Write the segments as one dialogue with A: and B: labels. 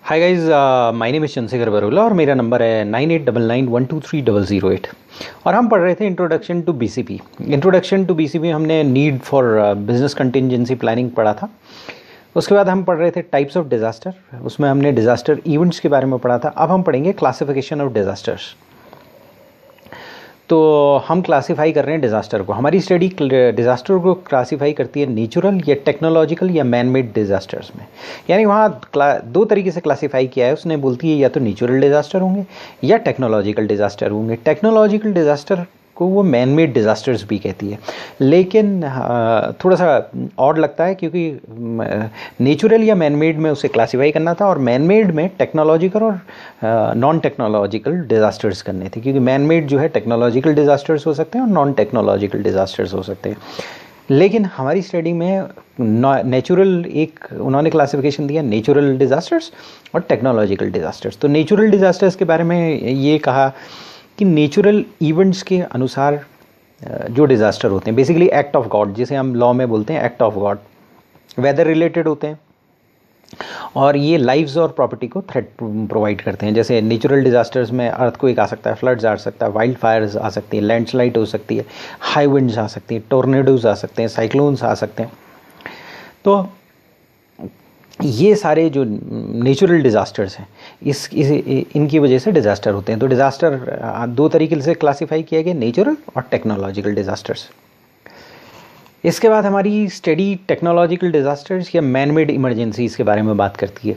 A: Hi guys, my name is Chandrashekhar बरोला और मेरा number है 9899123008। और हम पढ़ रहे थे introduction to BCP. Introduction to BCP हमने need for business contingency planning पढ़ा था। उसके बाद हम पढ़ रहे थे टाइप्स ऑफ डिज़ास्टर, उसमें हमने डिज़ास्टर इवेंट्स के बारे में पढ़ा था। अब हम पढ़ेंगे क्लासिफिकेशन ऑफ डिज़ास्टर्स। तो हम क्लासिफाई कर रहे हैं डिज़ास्टर को। हमारी स्टडी डिज़ास्टर को क्लासिफाई करती है नेचुरल या टेक्नोलॉजिकल या मैन मेड डिज़ास्टर्स में। यानी वहाँ दो तरीके से क्लासिफाई किया है उसने। बोलती है या तो नेचुरल डिज़ास्टर होंगे या टेक्नोलॉजिकल डिज़ास्टर होंगे। टेक्नोलॉजिकल डिज़ास्टर को वो मैन मेड डिज़ास्टर्स भी कहती है, लेकिन थोड़ा सा ऑड लगता है क्योंकि नेचुरल या मैन मेड में उसे क्लासिफाई करना था और मैन मेड में टेक्नोलॉजिकल और नॉन टेक्नोलॉजिकल डिज़ास्टर्स करने थे, क्योंकि मैन मेड जो है टेक्नोलॉजिकल डिज़ास्टर्स हो सकते हैं और नॉन टेक्नोलॉजिकल डिज़ास्टर्स हो सकते हैं। लेकिन हमारी स्टडी में नेचुरल एक उन्होंने क्लासिफिकेशन दिया, नेचुरल डिज़ास्टर्स और टेक्नोलॉजिकल डिज़ास्टर्स। तो नेचुरल डिज़ास्टर्स के बारे में ये कहा कि नेचुरल इवेंट्स के अनुसार जो डिज़ास्टर होते हैं, बेसिकली एक्ट ऑफ गॉड, जिसे हम लॉ में बोलते हैं act of God, weather related होते हैं और ये लाइव्स और प्रॉपर्टी को थ्रेट प्रोवाइड करते हैं। जैसे नेचुरल डिज़ास्टर्स में अर्थक्वेक आ सकता है, फ्लड्स आ सकता है, वाइल्ड फायर्स आ सकती है, लैंडस्लाइड हो सकती है, हाई विंड्स आ सकती हैं, टोर्नेडोज आ सकते हैं, साइक्लोन्स आ सकते हैं। तो ये सारे जो नेचुरल डिज़ास्टर्स हैं इनकी वजह से डिज़ास्टर होते हैं। तो डिज़ास्टर दो तरीके से क्लासिफाई किया गया, नेचुरल और टेक्नोलॉजिकल डिज़ास्टर्स। इसके बाद हमारी स्टडी टेक्नोलॉजिकल डिज़ास्टर्स या मैन मेड इमरजेंसीज़ के बारे में बात करती है।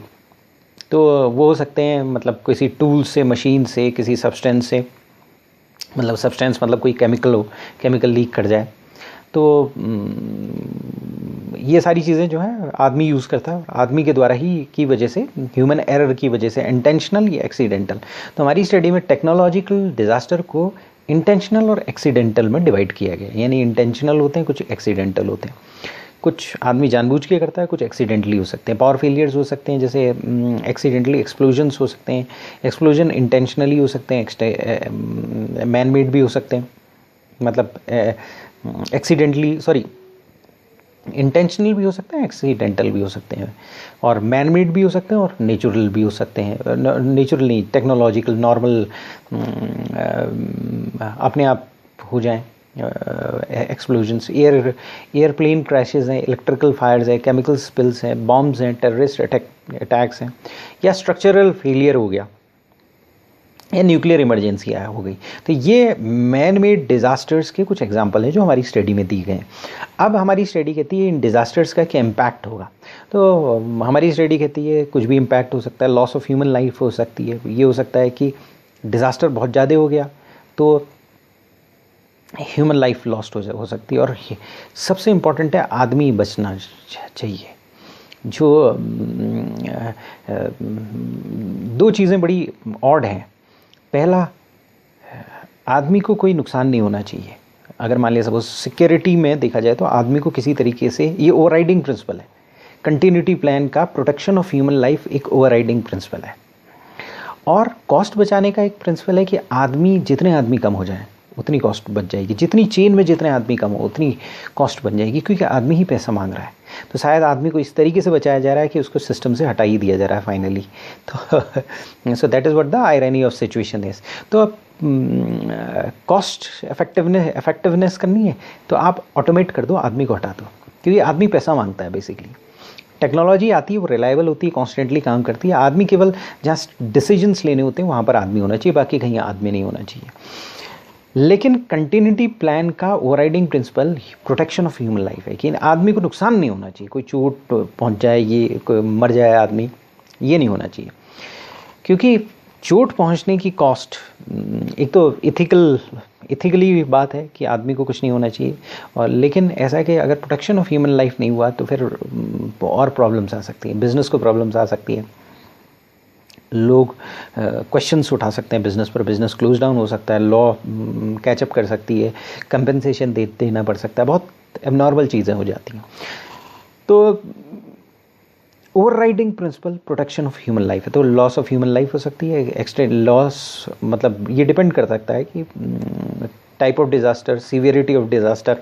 A: तो वो हो सकते हैं मतलब किसी टूल से, मशीन से, किसी सब्सटेंस से, मतलब सब्सटेंस मतलब कोई केमिकल हो, केमिकल लीक कर जाए। तो ये सारी चीज़ें जो है आदमी यूज़ करता है, आदमी के द्वारा ही की वजह से, ह्यूमन एरर की वजह से, इंटेंशनल या एक्सीडेंटल। तो हमारी स्टडी में टेक्नोलॉजिकल डिज़ास्टर को इंटेंशनल और एक्सीडेंटल में डिवाइड किया गया। यानी इंटेंशनल होते हैं, कुछ एक्सीडेंटल होते हैं। कुछ आदमी जानबूझ के करता है, कुछ एक्सीडेंटली हो सकते हैं। पावर फेलियर्स हो सकते हैं, जैसे एक्सीडेंटली एक्सप्लोजन्स हो सकते हैं। एक्सप्लोजन इंटेंशनली हो सकते हैं, मैन मेड भी हो सकते हैं, मतलब एक्सीडेंटली इंटेंशनल भी हो सकते हैं, एक्सीडेंटल भी हो सकते हैं, और मैन मेड भी हो सकते हैं और नेचुरल भी हो सकते हैं। नेचुरल नहीं, टेक्नोलॉजिकल, नॉर्मल, अपने आप हो जाएं एक्सप्लोजन्स। एयरप्लेन क्रैशेस हैं, इलेक्ट्रिकल फायर्स हैं, केमिकल स्पिल्स हैं, बॉम्ब्स हैं, टेररिस्ट अटैक्स हैं, या स्ट्रक्चरल फेलियर हो गया, या न्यूक्लियर इमरजेंसी हो गई। तो ये मैन मेड डिज़ास्टर्स के कुछ एग्जांपल हैं जो हमारी स्टडी में दी गए हैं। अब हमारी स्टडी कहती है इन डिज़ास्टर्स का क्या इम्पैक्ट होगा। तो हमारी स्टडी कहती है कुछ भी इम्पैक्ट हो सकता है। लॉस ऑफ ह्यूमन लाइफ हो सकती है। ये हो सकता है कि डिज़ास्टर बहुत ज़्यादा हो गया तो ह्यूमन लाइफ लॉस्ट हो सकती है। और सबसे इम्पॉर्टेंट है आदमी बचना चाहिए। जो दो चीज़ें बड़ी ऑड हैं। पहला, आदमी को कोई नुकसान नहीं होना चाहिए। अगर मान लिया सपोज सिक्योरिटी में देखा जाए तो आदमी को किसी तरीके से, ये ओवरराइडिंग प्रिंसिपल है कंटिन्यूटी प्लान का, प्रोटेक्शन ऑफ ह्यूमन लाइफ एक ओवरराइडिंग प्रिंसिपल है। और कॉस्ट बचाने का एक प्रिंसिपल है कि जितने आदमी कम हो जाए उतनी कॉस्ट बच जाएगी। जितनी चेन में जितने आदमी कम हो उतनी कॉस्ट बन जाएगी, क्योंकि आदमी ही पैसा मांग रहा है। तो शायद आदमी को इस तरीके से बचाया जा रहा है कि उसको सिस्टम से हटा ही दिया जा रहा है फाइनली। तो so that is what the irony of situation is. तो अब कॉस्ट इफेक्टिवनेस करनी है तो आप ऑटोमेट कर दो, आदमी को हटा दो, क्योंकि आदमी पैसा मांगता है बेसिकली। टेक्नोलॉजी आती है, वो रिलायबल होती है, कॉन्स्टेंटली काम करती है। आदमी केवल जहाँ डिसीजंस लेने होते हैं वहाँ पर आदमी होना चाहिए, बाकी कहीं आदमी नहीं होना चाहिए। लेकिन कंटिन्यूटी प्लान का overriding principle protection of human life है कि आदमी को नुकसान नहीं होना चाहिए, कोई चोट पहुंच जाए, ये कोई मर जाए आदमी, ये नहीं होना चाहिए। क्योंकि चोट पहुंचने की कॉस्ट, एक तो इथिकली बात है कि आदमी को कुछ नहीं होना चाहिए, और लेकिन ऐसा है कि अगर प्रोटेक्शन ऑफ ह्यूमन लाइफ नहीं हुआ तो फिर और प्रॉब्लम्स आ सकती हैं, बिज़नेस को प्रॉब्लम्स आ सकती हैं, लोग क्वेश्चंस उठा सकते हैं बिज़नेस पर, बिज़नेस क्लोज डाउन हो सकता है, लॉ कैचअप कर सकती है, कंपनसेशन देना पड़ सकता है, बहुत एबनॉर्मल चीज़ें हो जाती हैं। तो overriding principle protection of human life है। तो लॉस ऑफ ह्यूमन लाइफ हो सकती है, एक्सटेंड लॉस, मतलब ये डिपेंड कर सकता है कि type of disaster, severity of disaster,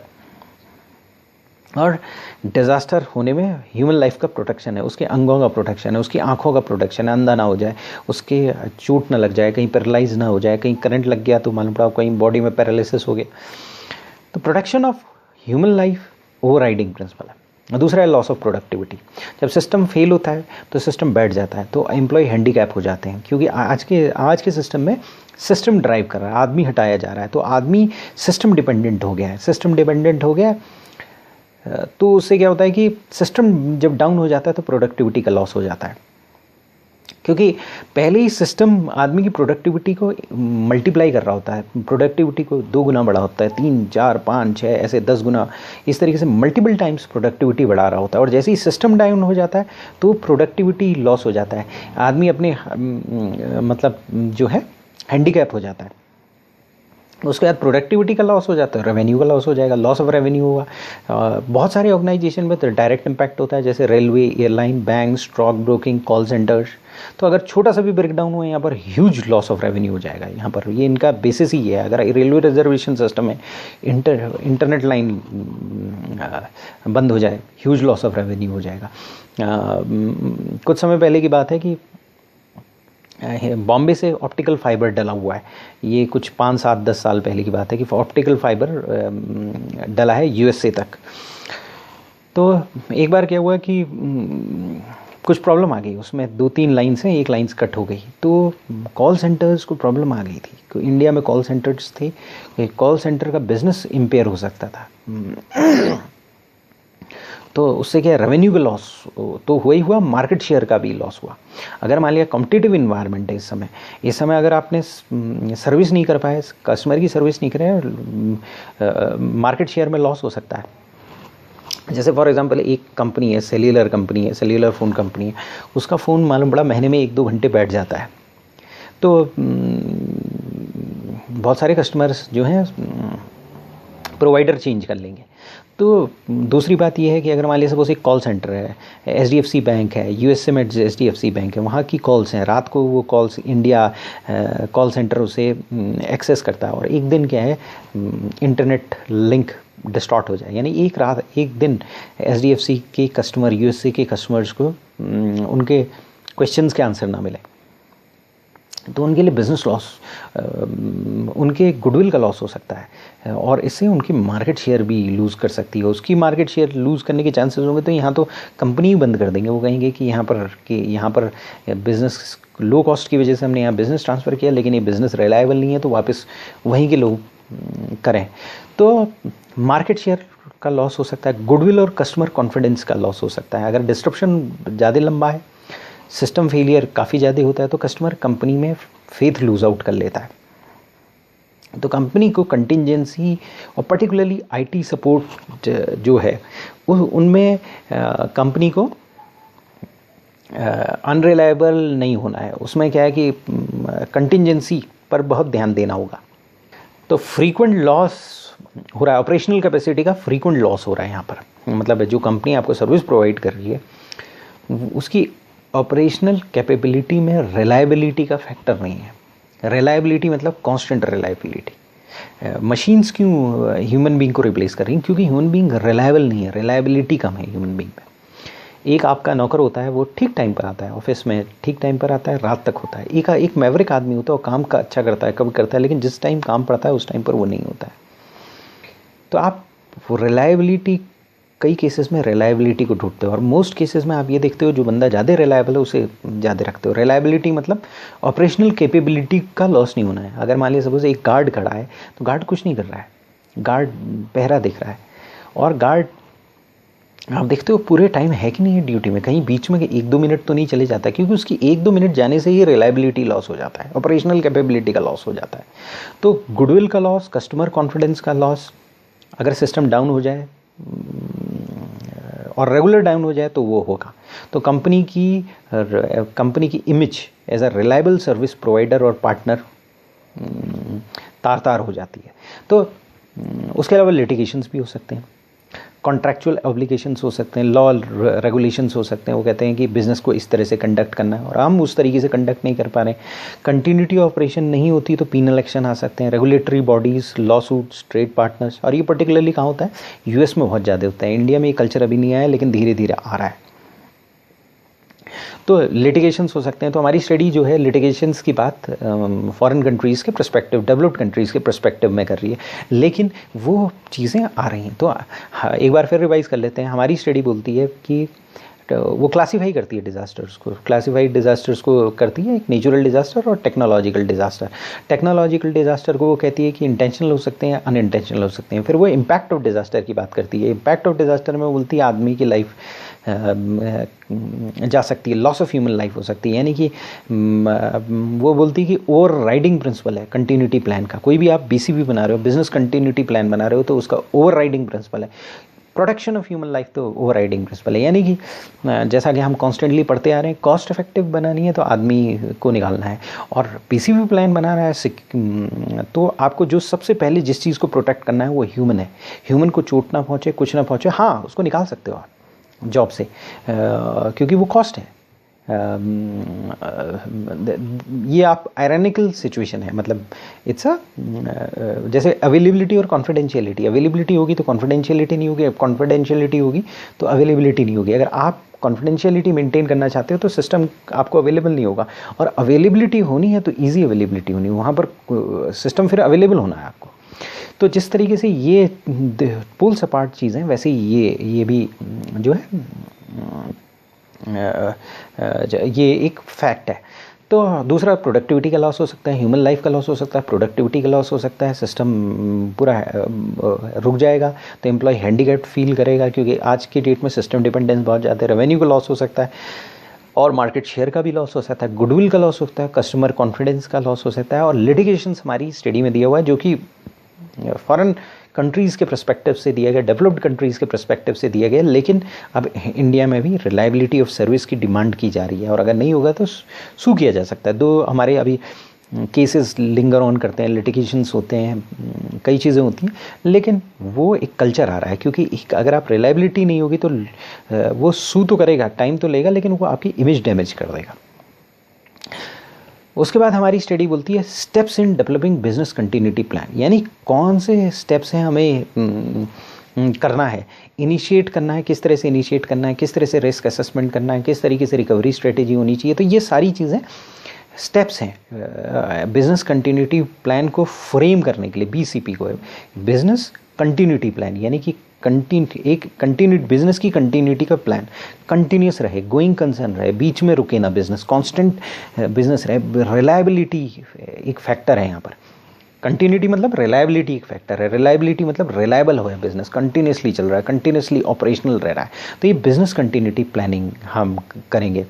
A: और डिज़ास्टर होने में ह्यूमन लाइफ का प्रोटेक्शन है, उसके अंगों का प्रोटेक्शन है, उसकी आंखों का प्रोटेक्शन है, अंधा ना हो जाए, उसके चोट ना लग जाए, कहीं पैरालाइज ना हो जाए, कहीं करंट लग गया तो मालूम पड़ा कहीं बॉडी में पैरालिसिस हो गया। तो protection of human life overriding principle है। दूसरा है लॉस ऑफ प्रोडक्टिविटी। जब सिस्टम फेल होता है तो सिस्टम बैठ जाता है, तो एम्प्लॉय हैंडीकैप हो जाते हैं, क्योंकि आज के सिस्टम में सिस्टम ड्राइव कर रहा है, आदमी हटाया जा रहा है, तो आदमी सिस्टम डिपेंडेंट हो गया है। सिस्टम डिपेंडेंट हो गया तो उससे क्या होता है कि सिस्टम जब डाउन हो जाता है तो प्रोडक्टिविटी का लॉस हो जाता है, क्योंकि पहले ही सिस्टम आदमी की प्रोडक्टिविटी को मल्टीप्लाई कर रहा होता है, प्रोडक्टिविटी को 2 गुना बढ़ा होता है, 3, 4, 5, 6 ऐसे 10 गुना, इस तरीके से मल्टीपल टाइम्स प्रोडक्टिविटी बढ़ा रहा होता है। और जैसे ही सिस्टम डाउन हो जाता है तो प्रोडक्टिविटी लॉस हो जाता है, आदमी अपने मतलब जो है हैंडीकैप हो जाता है। उसके बाद प्रोडक्टिविटी का लॉस हो जाता है, रेवेन्यू का लॉस हो जाएगा, लॉस ऑफ रेवेन्यू होगा। बहुत सारे ऑर्गेनाइजेशन में तो डायरेक्ट इम्पैक्ट होता है, जैसे railway, airline, bank, stock broking, call centres. तो अगर छोटा सा भी ब्रेकडाउन हुआ यहाँ पर ह्यूज लॉस ऑफ रेवेन्यू हो जाएगा। यहाँ पर ये इनका बेसिस ही है। अगर रेलवे रिजर्वेशन सिस्टम में इंटरनेट लाइन बंद हो जाए, ह्यूज लॉस ऑफ रेवेन्यू हो जाएगा। कुछ समय पहले की बात है कि बॉम्बे से ऑप्टिकल फाइबर डला हुआ है, ये कुछ 5, 7, 10 साल पहले की बात है कि ऑप्टिकल फाइबर डला है यूएसए तक। तो एक बार क्या हुआ कि कुछ प्रॉब्लम आ गई, उसमें 2-3 लाइन्स हैं, एक लाइन्स कट हो गई, तो कॉल सेंटर्स को प्रॉब्लम आ गई थी। तो इंडिया में कॉल सेंटर्स थे, कॉल सेंटर का बिजनेस इम्पेयर हो सकता था। तो उससे क्या रेवेन्यू का लॉस तो हुआ ही हुआ, मार्केट शेयर का भी लॉस हुआ। अगर मान लिया कॉम्पिटिटिव इन्वायरमेंट है इस समय अगर आपने सर्विस नहीं कर पाए, कस्टमर की सर्विस नहीं करे, मार्केट शेयर में लॉस हो सकता है। जैसे फॉर एग्जांपल एक कंपनी है, सेल्यूलर फ़ोन कंपनी है, उसका फ़ोन मालूम बड़ा महीने में 1-2 घंटे बैठ जाता है। तो बहुत सारे कस्टमर्स जो हैं प्रोवाइडर चेंज कर लेंगे। तो दूसरी बात यह है कि अगर मान लीजिए सपोज एक कॉल सेंटर है, एचडीएफसी बैंक है, यूएसए में एचडीएफसी बैंक है, वहाँ की कॉल्स हैं, रात को वो कॉल्स इंडिया कॉल सेंटर उसे एक्सेस करता है, और एक दिन क्या है इंटरनेट लिंक डिस्टॉर्ट हो जाए, यानी एक दिन एचडीएफसी के कस्टमर, यूएसए के कस्टमर्स को उनके क्वेश्चंस के आंसर ना मिले, तो उनके लिए बिजनेस लॉस, उनके गुडविल का लॉस हो सकता है, और इससे उनकी मार्केट शेयर भी लूज़ कर सकती है। उसकी मार्केट शेयर लूज़ करने के चांसेस होंगे, तो यहाँ तो कंपनी ही बंद कर देंगे। वो कहेंगे कि यहाँ पर बिज़नेस लो कॉस्ट की वजह से हमने यहाँ बिज़नेस ट्रांसफ़र किया, लेकिन ये बिज़नेस रिलायबल नहीं है, तो वापस वहीं के लोग करें। तो मार्केट शेयर का लॉस हो सकता है, गुडविल और कस्टमर कॉन्फिडेंस का लॉस हो सकता है। अगर डिस्ट्रप्शन ज़्यादा लंबा है, सिस्टम फेलियर काफ़ी ज़्यादा होता है, तो कस्टमर कंपनी में फेथ लूज़ आउट कर लेता है। तो कंपनी को कंटिंजेंसी और पर्टिकुलरली आईटी सपोर्ट जो है उनमें कंपनी को अनरिलायबल नहीं होना है। उसमें क्या है कि कंटिंजेंसी पर बहुत ध्यान देना होगा। तो फ्रीक्वेंट लॉस हो रहा है, ऑपरेशनल कैपेसिटी का फ्रीक्वेंट लॉस हो रहा है यहाँ पर। मतलब जो कंपनी आपको सर्विस प्रोवाइड कर रही है उसकी ऑपरेशनल कैपेबिलिटी में रिलायबिलिटी का फैक्टर नहीं है। रिलायबिलिटी मतलब कांस्टेंट रिलायबिलिटी। मशीन्स क्यों ह्यूमन बीइंग को रिप्लेस कर रही हैं? क्योंकि ह्यूमन बीइंग रिलायबल नहीं है, रिलायबिलिटी कम है ह्यूमन बीइंग में। एक आपका नौकर होता है, वो ठीक टाइम पर आता है, ऑफिस में ठीक टाइम पर आता है, रात तक होता है। एक मैवरिक आदमी होता है, वो काम का अच्छा करता है, कब करता है, लेकिन जिस टाइम काम पड़ता है उस टाइम पर वो नहीं होता है। तो आप वो रिलायबिलिटी, कई केसेस में रिलायबिलिटी को ढूंढते हो, और मोस्ट केसेस में आप ये देखते हो जो बंदा ज़्यादा रिलायबल है उसे ज़्यादा रखते हो। रिलायबिलिटी मतलब ऑपरेशनल कैपेबिलिटी का लॉस नहीं होना है। अगर मान लीजिए सपोज एक गार्ड खड़ा है, तो गार्ड कुछ नहीं कर रहा है, गार्ड पहरा देख रहा है, और गार्ड आप देखते हो पूरे टाइम है कि नहीं है ड्यूटी में, कहीं बीच में 1-2 मिनट तो नहीं चले जाता, क्योंकि उसकी 1-2 मिनट जाने से ही रिलायबिलिटी लॉस हो जाता है, ऑपरेशनल कैपेबिलिटी का लॉस हो जाता है। तो गुडविल का लॉस, कस्टमर कॉन्फिडेंस का लॉस, अगर सिस्टम डाउन हो जाए और रेगुलर डाउन हो जाए तो वो होगा। तो कंपनी की image as a reliable service provider और पार्टनर तार हो जाती है। तो उसके अलावा लिटिगेशंस भी हो सकते हैं। कॉन्ट्रैक्चुअल ऑब्लिगेशंस हो सकते हैं, लॉ रेगुलेशंस हो सकते हैं। वो कहते हैं कि बिज़नेस को इस तरह से कंडक्ट करना है और हम उस तरीके से कंडक्ट नहीं कर पा रहे हैं, कंटिन्यूटी ऑपरेशन नहीं होती तो पीनल एक्शन आ सकते हैं, regulatory bodies, law suits, trade partners. और ये पर्टिकुलरली कहाँ होता है? यूएस में बहुत ज़्यादा होता है। इंडिया में ये कल्चर अभी नहीं आया, लेकिन धीरे धीरे आ रहा है। तो लिटिगेशंस हो सकते हैं। तो हमारी स्टडी जो है लिटिगेशंस की बात फॉरेन कंट्रीज़ के पर्सपेक्टिव, डेवलप्ड कंट्रीज़ के पर्सपेक्टिव में कर रही है, लेकिन वो चीज़ें आ रही हैं। तो एक बार फिर रिवाइज कर लेते हैं। हमारी स्टडी बोलती है कि वो क्लासीफाई करती है डिज़ास्टर्स को, क्लासीफाइड डिज़ास्टर्स को करती है, एक नेचुरल डिज़ास्टर और टेक्नोलॉजिकल डिज़ास्टर। टेक्नोलॉजिकल डिज़ास्टर को वो कहती है कि इंटेंशनल हो सकते हैं, अनइंटेंशनल हो सकते हैं। फिर वो इम्पैक्ट ऑफ डिज़ास्टर की बात करती है। इम्पैक्ट ऑफ डिज़ास्टर में बोलती है आदमी की लाइफ जा सकती है, लॉस ऑफ ह्यूमन लाइफ हो सकती है। यानी कि वो बोलती है कि ओवर राइडिंग प्रिंसिपल है कंटिन्यूटी प्लान का। कोई भी आप बीसीपी बना रहे हो, बिजनेस कंटिन्यूटी प्लान बना रहे हो, तो उसका ओवर राइडिंग प्रिंसिपल है प्रोटेक्शन ऑफ ह्यूमन लाइफ, तो ओवर राइडिंग प्रिंसिपल है। यानी कि जैसा कि हम कॉन्स्टेंटली पढ़ते आ रहे हैं, कॉस्ट इफेक्टिव बनानी है तो आदमी को निकालना है, और पीसीपी प्लान बनाना है तो आपको जो सबसे पहले जिस चीज़ को प्रोटेक्ट करना है वो ह्यूमन है। ह्यूमन को चोट ना पहुँचे, कुछ ना पहुँचे। हाँ, उसको निकाल सकते हो आप जॉब से, क्योंकि वो कॉस्ट है। ये आप आयरनिकल सिचुएशन है, मतलब इट्स अ जैसे अवेलेबिलिटी और कॉन्फिडेंशियलिटी। अवेलेबिलिटी होगी तो कॉन्फिडेंशियलिटी नहीं होगी, कॉन्फिडेंशियलिटी होगी तो अवेलेबिलिटी नहीं होगी। अगर आप कॉन्फिडेंशियलिटी मेंटेन करना चाहते हो तो सिस्टम आपको अवेलेबल नहीं होगा, और अवेलेबिलिटी होनी है तो ईजी अवेलेबिलिटी होनी है, वहाँ पर सिस्टम फिर अवेलेबल होना है आपको। तो जिस तरीके से ये पुल्स अपार्ट चीज़ें, वैसे ये भी जो है ये एक फैक्ट है। तो दूसरा, प्रोडक्टिविटी का लॉस हो सकता है, ह्यूमन लाइफ का लॉस हो सकता है, प्रोडक्टिविटी का लॉस हो सकता है, सिस्टम पूरा रुक जाएगा, तो एम्प्लॉय हैंडीकैप्ड फील करेगा, क्योंकि आज की डेट में सिस्टम डिपेंडेंस बहुत ज़्यादा है। रेवेन्यू का लॉस हो सकता है, और मार्केट शेयर का भी लॉस हो सकता है, गुडविल का लॉस हो सकता है, कस्टमर कॉन्फिडेंस का लॉस हो सकता है। और लिटिगेशंस हमारी स्टडी में दिया हुआ है, जो कि फॉरेन कंट्रीज़ के पर्सपेक्टिव से दिया गया, डेवलप्ड कंट्रीज़ के पर्सपेक्टिव से दिया गया, लेकिन अब इंडिया में भी रिलायबिलिटी ऑफ सर्विस की डिमांड की जा रही है, और अगर नहीं होगा तो सू किया जा सकता है। दो हमारे अभी केसेस लिंगर ऑन करते हैं, लिटिगेशंस होते हैं, कई चीज़ें होती हैं, लेकिन वो एक कल्चर आ रहा है, क्योंकि अगर आप रिलायबिलिटी नहीं होगी तो वो सू तो करेगा, टाइम तो लेगा, लेकिन वो आपकी इमेज डैमेज कर देगा। उसके बाद हमारी स्टडी बोलती है steps in developing business continuity plan, यानी कौन से स्टेप्स हैं हमें करना है, इनिशिएट करना है, किस तरह से इनिशिएट करना है, किस तरह से रिस्क असेसमेंट करना है, किस तरीके से रिकवरी स्ट्रेटेजी होनी चाहिए। तो ये सारी चीज़ें स्टेप्स हैं बिजनेस कंटिन्यूटी प्लान को फ्रेम करने के लिए। बीसीपी को बिजनेस कंटिन्यूटी प्लान, यानी कि एक कंटिन्यूट बिजनेस की कंटिन्यूटी का प्लान कंटिन्यूस रहे, गोइंग कंसर्न रहे, बीच में रुके ना बिजनेस, कांस्टेंट बिजनेस रहे। रिलायबिलिटी एक फैक्टर है यहाँ पर। कंटिन्यूटी मतलब रिलायबिलिटी एक फैक्टर है। रिलायबिलिटी मतलब रिलायबल हो बिजनेस, कंटिन्यूसली चल रहा है, कंटिन्यूसली ऑपरेशनल रह रहा है। तो ये बिजनेस कंटिन्यूटी प्लानिंग हम करेंगे।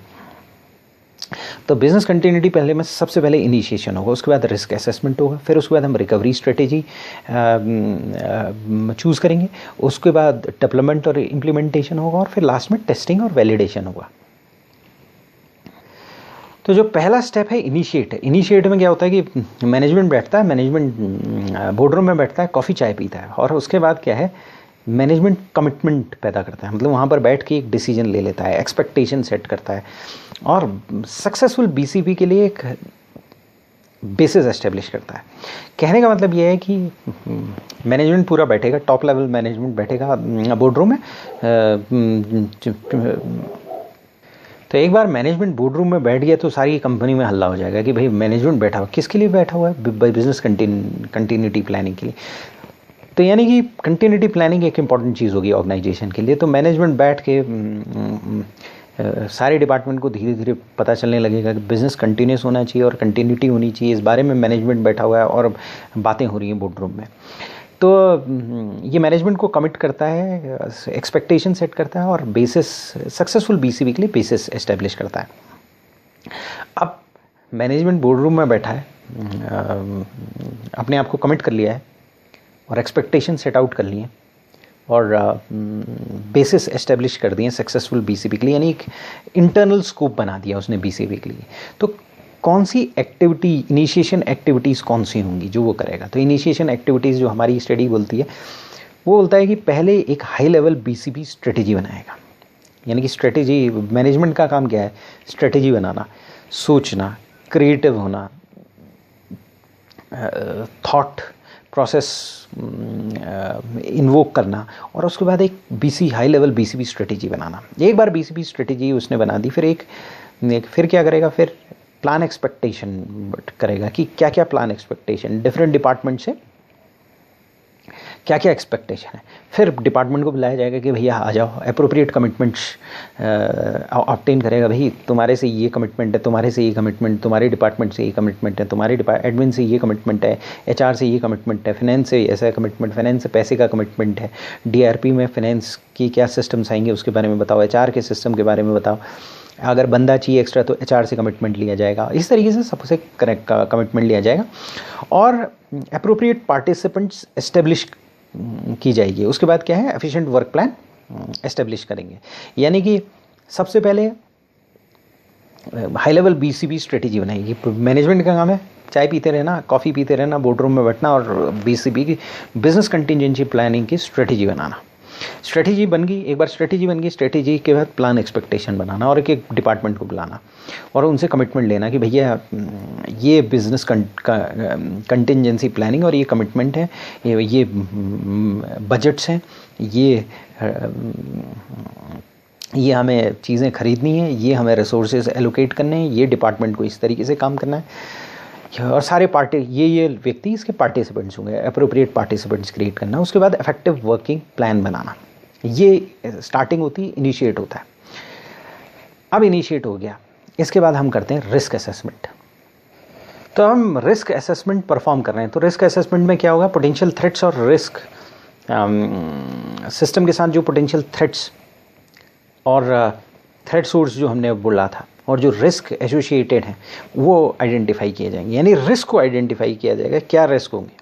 A: तो बिजनेस कंटिन्यूटी पहले में सबसे पहले इनिशिएशन होगा, उसके बाद रिस्क असेसमेंट होगा, फिर उसके बाद हम रिकवरी स्ट्रेटेजी चूज़ करेंगे, उसके बाद डेवलपमेंट और इम्प्लीमेंटेशन होगा, और फिर लास्ट में टेस्टिंग और वैलिडेशन होगा। तो जो पहला स्टेप है इनिशिएट। इनिशिएट में क्या होता है कि मैनेजमेंट बैठता है, मैनेजमेंट बोर्डरूम में बैठता है, कॉफ़ी चाय पीता है, और उसके बाद क्या है, मैनेजमेंट कमिटमेंट पैदा करता है, मतलब वहाँ पर बैठ के एक डिसीजन ले लेता है, एक्सपेक्टेशन सेट करता है, और सक्सेसफुल बीसीपी के लिए एक बेसिस एस्टेब्लिश करता है। कहने का मतलब यह है कि मैनेजमेंट पूरा बैठेगा, टॉप लेवल मैनेजमेंट बैठेगा बोर्डरूम में। तो एक बार मैनेजमेंट बोर्डरूम में बैठ गया तो सारी कंपनी में हल्ला हो जाएगा कि भाई मैनेजमेंट बैठा हुआ, किसके लिए बैठा हुआ है? बिजनेस कंटिन्यूटी प्लानिंग के लिए। तो यानी कि कंटिन्यूटी प्लानिंग एक इम्पॉर्टेंट चीज़ होगी ऑर्गेनाइजेशन के लिए। तो मैनेजमेंट बैठ के सारे डिपार्टमेंट को धीरे धीरे पता चलने लगेगा कि बिज़नेस कंटिन्यूस होना चाहिए और कंटिन्यूटी होनी चाहिए, इस बारे में मैनेजमेंट बैठा हुआ है और बातें हो रही हैं बोर्ड रूम में। तो ये मैनेजमेंट को कमिट करता है, एक्सपेक्टेशन सेट करता है, और बेसिस सक्सेसफुल बीसीपी के लिए बेसिस एस्टेब्लिश करता है। अब मैनेजमेंट बोर्ड रूम में बैठा है, अपने आप को कमिट कर लिया है और एक्सपेक्टेशन सेट आउट कर लिए और बेसिस एस्टेब्लिश कर दिए सक्सेसफुल बीसीपी के लिए, यानी एक इंटरनल स्कोप बना दिया उसने बीसीपी के लिए। तो कौन सी एक्टिविटी, इनिशिएशन एक्टिविटीज़ कौन सी होंगी जो वो करेगा? तो इनिशिएशन एक्टिविटीज़ जो हमारी स्टडी बोलती है वो बोलता है कि पहले एक हाई लेवल बीसीपी स्ट्रेटेजी बनाएगा। यानी कि स्ट्रेटेजी, मैनेजमेंट का काम क्या है? स्ट्रेटेजी बनाना, सोचना, क्रिएटिव होना, थॉट प्रोसेस इन्वोक करना, और उसके बाद एक हाई लेवल बीसीपी स्ट्रेटेजी बनाना। एक बार बीसीपी स्ट्रेटेजी उसने बना दी, फिर क्या करेगा? फिर प्लान एक्सपेक्टेशन करेगा कि क्या क्या प्लान एक्सपेक्टेशन, डिफरेंट डिपार्टमेंट से क्या क्या एक्सपेक्टेशन है। फिर डिपार्टमेंट को बुलाया जाएगा कि भैया आ जाओ, अप्रोप्रिएट कमिटमेंट्स ऑब्टेन करेगा। भाई तुम्हारे से ये कमिटमेंट है, तुम्हारे से ये कमिटमेंट, तुम्हारे डिपार्टमेंट से ये कमिटमेंट है, तुम्हारे एडमिन से ये कमिटमेंट है, एचआर से ये कमिटमेंट है, फाइनेंस से ऐसा कमिटमेंट, फाइनेंस से पैसे का कमिटमेंट है, डीआरपी में फाइनेंस की क्या सिस्टम्स आएंगे उसके बारे में बताओ, एचआर के सिस्टम के बारे में बताओ, अगर बंदा चाहिए एक्स्ट्रा तो एचआर से कमिटमेंट लिया जाएगा। इस तरीके से सबसे करेक्ट कमिटमेंट लिया जाएगा और अप्रोप्रिएट पार्टिसिपेंट्स एस्टेब्लिश की जाएगी। उसके बाद क्या है? एफिशिएंट वर्क प्लान एस्टेब्लिश करेंगे। यानी कि सबसे पहले हाई लेवल बीसीपी स्ट्रेटेजी बनाएगी। मैनेजमेंट का काम है चाय पीते रहना, कॉफ़ी पीते रहना, बोर्ड रूम में बैठना और बीसीपी की बिजनेस कंटिजेंसी प्लानिंग की स्ट्रेटेजी बनाना। स्ट्रेटेजी बन गई, एक बार स्ट्रेटेजी बन गई, स्ट्रेटेजी के बाद प्लान एक्सपेक्टेशन बनाना और एक एक डिपार्टमेंट को बुलाना और उनसे कमिटमेंट लेना कि भैया ये बिज़नेस कंटिजेंसी प्लानिंग और ये कमिटमेंट है, ये बजट्स हैं, ये हमें चीज़ें खरीदनी है, ये हमें रिसोर्सेज एलोकेट करने हैं, ये डिपार्टमेंट को इस तरीके से काम करना है और सारे ये व्यक्ति इसके पार्टिसिपेंट्स होंगे, अप्रोप्रिएट पार्टिसिपेंट्स क्रिएट करना। उसके बाद इफेक्टिव वर्किंग प्लान बनाना। ये स्टार्टिंग होती है, इनिशिएट होता है। अब इनिशिएट हो गया, इसके बाद हम करते हैं रिस्क असेसमेंट। तो हम रिस्क असेसमेंट परफॉर्म कर रहे हैं। तो रिस्क असेसमेंट में क्या होगा? पोटेंशियल थ्रेट्स और रिस्क सिस्टम के साथ जो पोटेंशियल थ्रेट्स और थ्रेट सोर्स जो हमने बोला था और जो रिस्क एसोसिएटेड हैं वो आइडेंटिफाई किए जाएंगे। यानी रिस्क को आइडेंटिफाई किया जाएगा, क्या रिस्क होंगे।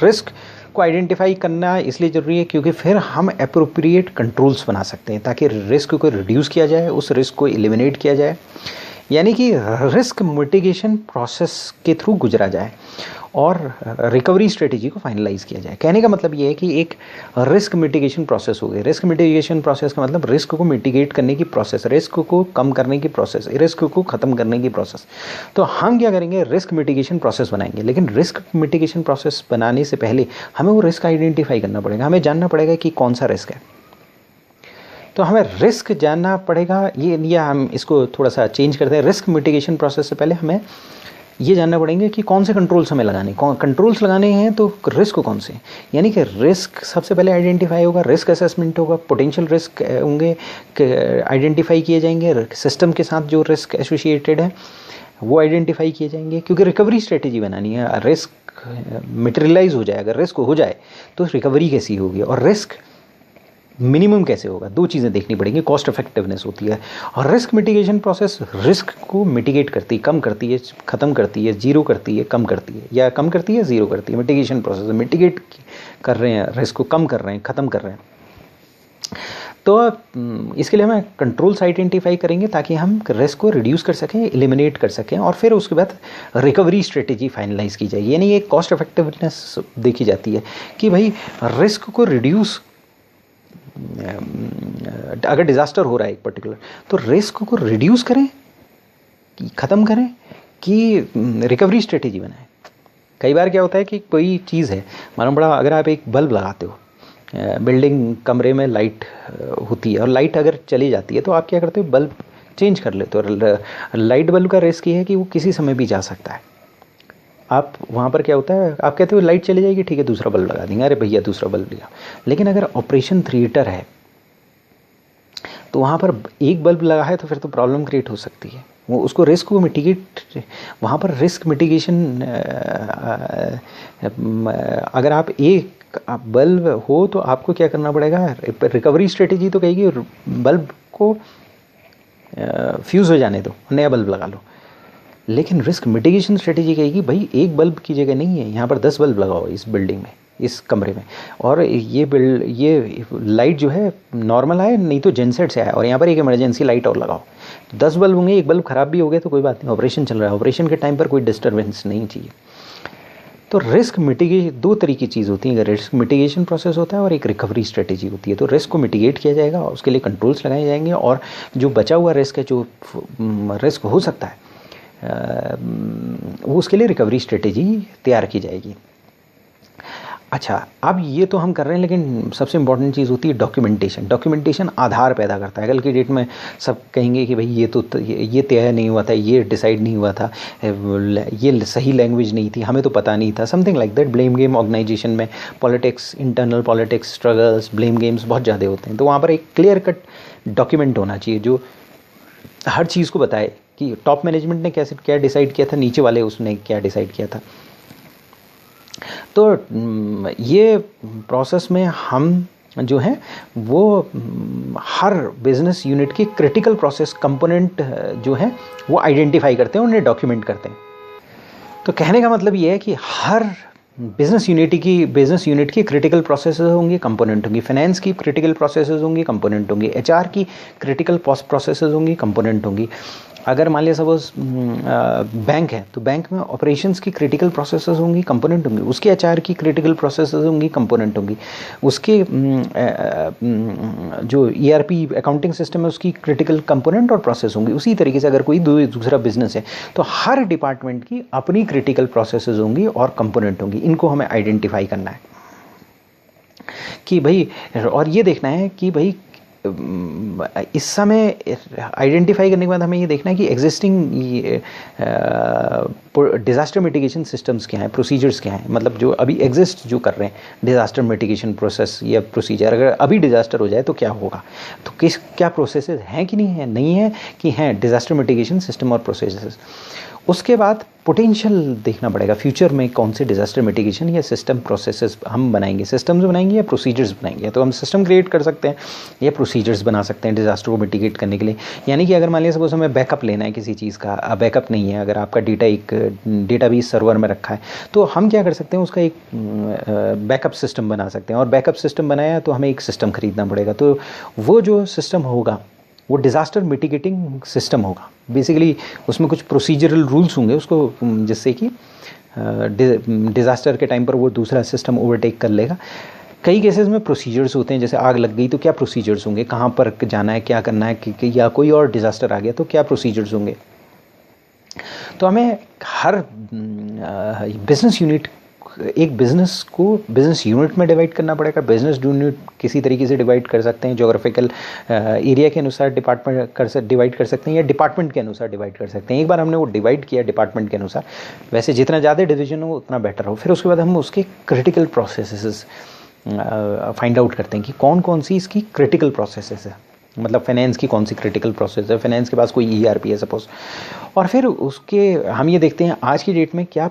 A: रिस्क को आइडेंटिफाई करना इसलिए ज़रूरी है क्योंकि फिर हम अप्रोप्रिएट कंट्रोल्स बना सकते हैं ताकि रिस्क को रिड्यूस किया जाए, उस रिस्क को एलिमिनेट किया जाए, यानी कि रिस्क मिटिगेशन प्रोसेस के थ्रू गुजरा जाए और रिकवरी स्ट्रेटेजी को फाइनलाइज किया जाए। कहने का मतलब ये है कि एक रिस्क मिटिगेशन प्रोसेस हो गई। रिस्क मिटिगेशन प्रोसेस का मतलब रिस्क को मिटिगेट करने की प्रोसेस, रिस्क को कम करने की प्रोसेस, रिस्क को ख़त्म करने की प्रोसेस। तो हम क्या करेंगे? रिस्क मिटिगेशन प्रोसेस बनाएंगे। लेकिन रिस्क मिटिगेशन प्रोसेस बनाने से पहले हमें वो रिस्क आइडेंटिफाई करना पड़ेगा, हमें जानना पड़ेगा कि कौन सा रिस्क है। तो हमें रिस्क जानना पड़ेगा। या हम इसको थोड़ा सा चेंज करते हैं। रिस्क मिटिगेशन प्रोसेस से पहले हमें ये जानना पड़ेंगे कि कौन से कंट्रोल्स हमें लगाने, कंट्रोल्स लगाने हैं तो रिस्क कौन से, यानी कि रिस्क सबसे पहले आइडेंटिफाई होगा, रिस्क असेसमेंट होगा, पोटेंशियल रिस्क होंगे आइडेंटिफाई किए जाएंगे, सिस्टम के साथ जो रिस्क एसोसिएटेड है वो आइडेंटिफाई किए जाएंगे क्योंकि रिकवरी स्ट्रेटेजी बनानी है। रिस्क मटेरियलाइज हो जाए, अगर रिस्क हो जाए तो रिकवरी कैसी होगी और रिस्क मिनिमम कैसे होगा। दो चीज़ें देखनी पड़ेंगी, कॉस्ट इफेक्टिवनेस होती है और रिस्क मिटिगेशन प्रोसेस रिस्क को मिटिगेट करती है, कम करती है, ख़त्म करती है, जीरो करती है, कम करती है, या कम करती है जीरो करती है। मिटिगेशन प्रोसेस मिटिगेट कर रहे हैं, रिस्क को कम कर रहे हैं, ख़त्म कर रहे हैं। तो इसके लिए हमें कंट्रोल्स आइडेंटिफाई करेंगे ताकि हम रिस्क को रिड्यूस कर सकें, एलिमिनेट कर सकें और फिर उसके बाद रिकवरी स्ट्रेटेजी फाइनलाइज की जाएगी। यानी ये कॉस्ट इफेक्टिवनेस देखी जाती है कि भाई रिस्क को रिड्यूस, अगर डिज़ास्टर हो रहा है एक पर्टिकुलर, तो रिस्क को रिड्यूस करें, ख़त्म करें कि रिकवरी स्ट्रेटेजी बनाएं। कई बार क्या होता है कि कोई चीज़ है, मालूम पड़ा अगर आप एक बल्ब लगाते हो, बिल्डिंग कमरे में लाइट होती है और लाइट अगर चली जाती है तो आप क्या करते हो? बल्ब चेंज कर लेते हो। लाइट बल्ब का रिस्क ये है कि वो किसी समय भी जा सकता है। आप वहाँ पर क्या होता है, आप कहते हो लाइट चली जाएगी, ठीक है दूसरा बल्ब लगा देंगे, अरे भैया दूसरा बल्ब लिया। लेकिन अगर ऑपरेशन थिएटर है तो वहाँ पर एक बल्ब लगा है तो फिर तो प्रॉब्लम क्रिएट हो सकती है। वो उसको रिस्क को मिटिगेट, वहाँ पर रिस्क मिटिगेशन, अगर आप एक बल्ब हो तो आपको क्या करना पड़ेगा? रिकवरी स्ट्रेटेजी तो कहेगी बल्ब को फ्यूज़ हो जाने दो, नया बल्ब लगा लो। लेकिन रिस्क मिटिगेशन स्ट्रेटेजी कहेगी भाई एक बल्ब की जगह नहीं है, यहाँ पर 10 बल्ब लगाओ इस बिल्डिंग में, इस कमरे में, और ये लाइट जो है नॉर्मल आए नहीं तो जेनसेट से आए और यहाँ पर एक इमरजेंसी लाइट और लगाओ। 10 बल्ब होंगे, एक बल्ब ख़राब भी हो गया तो कोई बात नहीं, ऑपरेशन चल रहा है, ऑपरेशन के टाइम पर कोई डिस्टर्बेंस नहीं चाहिए। तो रिस्क मिटिगेशन दो तरीके की चीज़ होती है, रिस्क मिटिगेशन प्रोसेस होता है और एक रिकवरी स्ट्रेटेजी होती है। तो रिस्क को मिटिगेट किया जाएगा, उसके लिए कंट्रोल्स लगाए जाएंगे, और जो बचा हुआ रिस्क है, जो रिस्क हो सकता है, वो उसके लिए रिकवरी स्ट्रेटेजी तैयार की जाएगी। अच्छा, अब ये तो हम कर रहे हैं, लेकिन सबसे इम्पॉर्टेंट चीज़ होती है डॉक्यूमेंटेशन। डॉक्यूमेंटेशन आधार पैदा करता है। कल की डेट में सब कहेंगे कि भाई ये तो ये तय नहीं हुआ था, ये डिसाइड नहीं हुआ था, ये सही लैंग्वेज नहीं थी, हमें तो पता नहीं था, something like that. Blame game organization में politics, internal politics, struggles, blame games बहुत ज़्यादा होते हैं। तो वहाँ पर एक क्लियर कट डॉक्यूमेंट होना चाहिए जो हर चीज़ को बताए कि टॉप मैनेजमेंट ने कैसे क्या डिसाइड किया था, नीचे वाले उसने क्या डिसाइड किया था। तो ये प्रोसेस में हम जो है वो हर बिजनेस यूनिट की क्रिटिकल प्रोसेस कंपोनेंट जो है वो आइडेंटिफाई करते हैं, उन्हें डॉक्यूमेंट करते हैं। तो कहने का मतलब ये है कि हर बिजनेस यूनिट की क्रिटिकल प्रोसेसेस होंगी, कंपोनेंट होंगी। फाइनेंस की क्रिटिकल प्रोसेसेस होंगी, कंपोनेंट होंगी। एचआर की क्रिटिकल प्रोसेसेस होंगी, कंपोनेंट होंगी। अगर मान लिया सपोज बैंक है, तो बैंक में ऑपरेशंस की क्रिटिकल प्रोसेसेस होंगी, कंपोनेंट होंगी। उसके एचआर की क्रिटिकल प्रोसेसेस होंगी, कंपोनेंट होंगी। उसके जो ईआरपी अकाउंटिंग सिस्टम है, उसकी क्रिटिकल कंपोनेंट और प्रोसेस होंगी। उसी तरीके से अगर कोई दूसरा बिजनेस है, तो हर डिपार्टमेंट की अपनी क्रिटिकल प्रोसेसेस होंगी और कंपोनेंट होंगी। इनको हमें आइडेंटिफाई करना है कि भाई, और ये देखना है कि भाई इस समय आइडेंटिफाई करने के बाद हमें ये देखना है कि एग्जिस्टिंग डिज़ास्टर मिटिगेशन सिस्टम्स क्या हैं, प्रोसीजर्स क्या हैं। मतलब जो अभी एग्जिस्ट जो कर रहे हैं डिज़ास्टर मिटिगेशन प्रोसेस या प्रोसीजर, अगर अभी डिज़ास्टर हो जाए तो क्या होगा, तो क्या प्रोसेसेस हैं कि नहीं है कि हैं डिज़ास्टर मिटिगेशन सिस्टम और प्रोसेसेस। उसके बाद पोटेंशियल देखना पड़ेगा, फ्यूचर में कौन से डिज़ास्टर मिटिगेशन या सिस्टम प्रोसेसेस हम बनाएंगे, सिस्टम्स बनाएंगे या प्रोसीजर्स बनाएंगे। तो हम सिस्टम क्रिएट कर सकते हैं या प्रोसीजर्स बना सकते हैं डिज़ास्टर को मिटिगेट करने के लिए। यानी कि अगर मान लिया सपोज हमें बैकअप लेना है किसी चीज़ का, बैकअप नहीं है, अगर आपका डेटा एक डेटाबेस सर्वर में रखा है, तो हम क्या कर सकते हैं, उसका एक बैकअप सिस्टम बना सकते हैं। और बैकअप सिस्टम बनाया तो हमें एक सिस्टम खरीदना पड़ेगा। तो वो जो सिस्टम होगा वो डिज़ास्टर मिटिगेटिंग सिस्टम होगा। बेसिकली उसमें कुछ प्रोसीजरल रूल्स होंगे उसको, जिससे कि डिज़ास्टर के टाइम पर वो दूसरा सिस्टम ओवरटेक कर लेगा। कई केसेस में प्रोसीजर्स होते हैं, जैसे आग लग गई तो क्या प्रोसीजर्स होंगे, कहाँ पर जाना है, क्या करना है, या कोई और डिज़ास्टर आ गया तो क्या प्रोसीजर्स होंगे। तो हमें हर बिजनेस यूनिट, एक बिज़नेस को बिज़नेस यूनिट में डिवाइड करना पड़ेगा। बिज़नेस यूनिट किसी तरीके से डिवाइड कर सकते हैं, जोग्राफिकल एरिया के अनुसार डिवाइड कर सकते हैं, या डिपार्टमेंट के अनुसार डिवाइड कर सकते हैं। एक बार हमने वो डिवाइड किया डिपार्टमेंट के अनुसार, वैसे जितना ज़्यादा डिवीजन हो उतना बेटर हो। फिर उसके बाद हम उसके क्रिटिकल प्रोसेसेस फाइंड आउट करते हैं कि कौन कौन सी इसकी क्रिटिकल प्रोसेसेस है। मतलब फाइनेंस की कौन सी क्रिटिकल प्रोसेस है, फाइनेंस के पास कोई ईआरपी है सपोज, और फिर उसके हम ये देखते हैं आज की डेट में क्या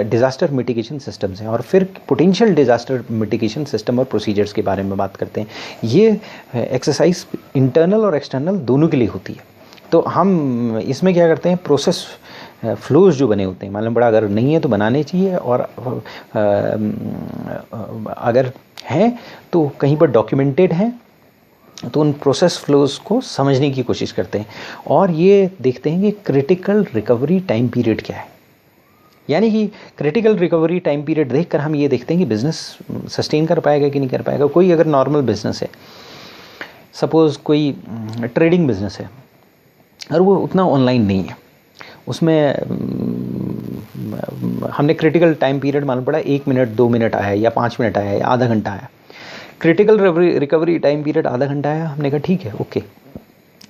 A: डिज़ास्टर मिटिगेशन सिस्टम्स हैं, और फिर पोटेंशियल डिज़ास्टर मिटिगेशन सिस्टम और प्रोसीजर्स के बारे में बात करते हैं। ये एक्सरसाइज इंटरनल और एक्सटर्नल दोनों के लिए होती है। तो हम इसमें क्या करते हैं, प्रोसेस फ्लोज जो बने होते हैं, मालूम पड़ा अगर नहीं है तो बनाने चाहिए, और अगर हैं तो कहीं पर डॉक्यूमेंटेड हैं, तो उन प्रोसेस फ्लोज को समझने की कोशिश करते हैं। और ये देखते हैं कि क्रिटिकल रिकवरी टाइम पीरियड क्या है। यानी कि क्रिटिकल रिकवरी टाइम पीरियड देखकर हम ये देखते हैं कि बिज़नेस सस्टेन कर पाएगा कि नहीं कर पाएगा। कोई अगर नॉर्मल बिज़नेस है, सपोज़ कोई ट्रेडिंग बिज़नेस है और वो उतना ऑनलाइन नहीं है, उसमें हमने क्रिटिकल टाइम पीरियड मालूम पड़ा 1 मिनट 2 मिनट आया, या 5 मिनट आया, या आधा घंटा आया। क्रिटिकल रिकवरी टाइम पीरियड आधा घंटा आया, हमने कहा ठीक है, ओके,